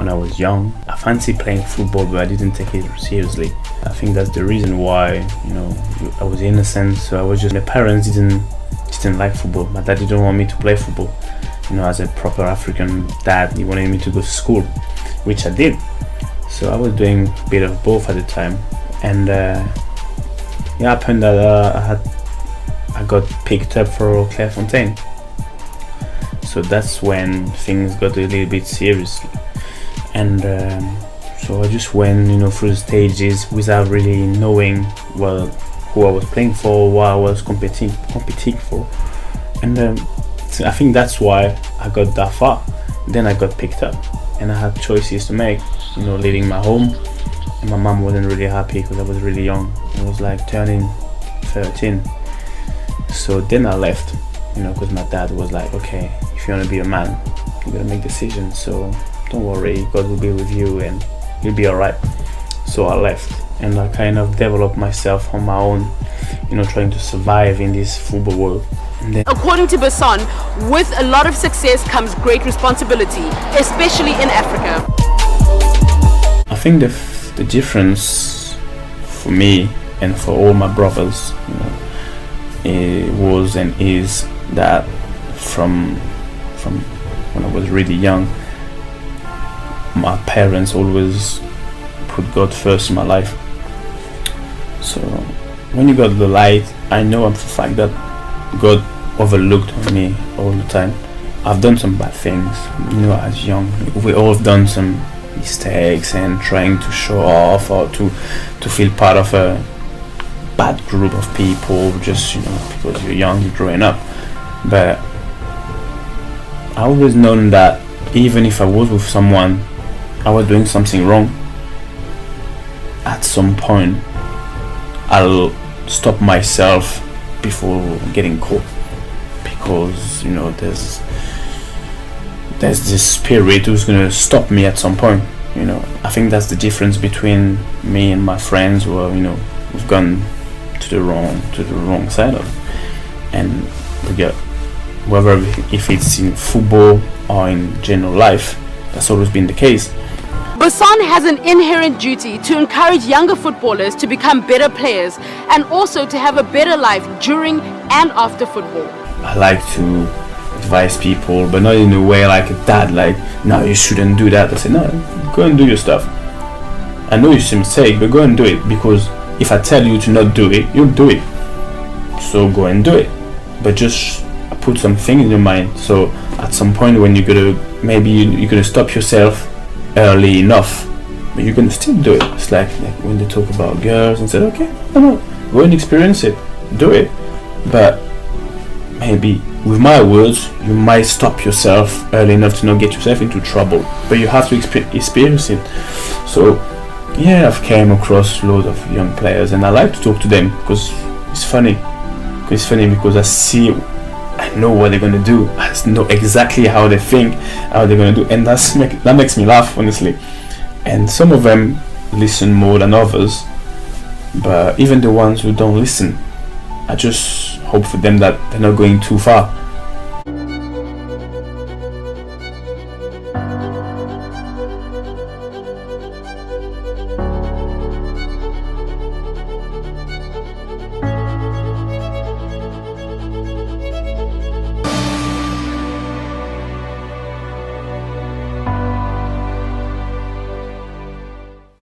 when I was young. I fancied playing football, but I didn't take it seriously. I think that's the reason why, I was innocent. So I was just, my parents didn't like football. My dad didn't want me to play football. As a proper African dad, he wanted me to go to school, which I did. So I was doing a bit of both at the time, and it happened that I got picked up for Clairefontaine. So that's when things got a little bit serious, and so I just went through the stages without really knowing who I was playing for, what I was competing for, and I think that's why I got that far. Then I got picked up, and I had choices to make, leaving my home, and my mom wasn't really happy because I was really young. I was like turning 13. So then I left, because my dad was like, okay, if you want to be a man, you gotta make decisions, so don't worry, God will be with you and you'll be alright. So I left, and I kind of developed myself on my own, trying to survive in this football world. According to Bassong, with a lot of success comes great responsibility, especially in Africa. I think the difference for me and for all my brothers, it was and is that from when I was really young, my parents always put God first in my life. So when you got the light, I know for a fact that God overlooked on me all the time. I've done some bad things, as young. We all have done some mistakes and trying to show off or to feel part of a bad group of people, just because you're young, you're growing up. But I always known that even if I was with someone, I was doing something wrong, at some point I'll stop myself before getting caught, because there's this spirit who's gonna stop me at some point. I think that's the difference between me and my friends who are, who've gone to the wrong side of it. And whether if it's in football or in general life, that's always been the case. Bassong has an inherent duty to encourage younger footballers to become better players and also to have a better life during and after football. I like to advise people, but not in a way like a dad, like, no, you shouldn't do that. I say, no, go and do your stuff. I know it's a mistake, but go and do it, because if I tell you to not do it, you'll do it. So go and do it. But just put something in your mind, so at some point when you're gonna stop yourself early enough, but you're gonna still do it. It's like when they talk about girls and say, okay, no, go and experience it, do it. But maybe with my words, you might stop yourself early enough to not get yourself into trouble, but you have to experience it. So yeah, I've came across loads of young players, and I like to talk to them because it's funny. Because I know what they're gonna do. I know exactly how they think, how they're gonna do, and that makes me laugh, honestly. And some of them listen more than others, but even the ones who don't listen, I just hope for them that they're not going too far.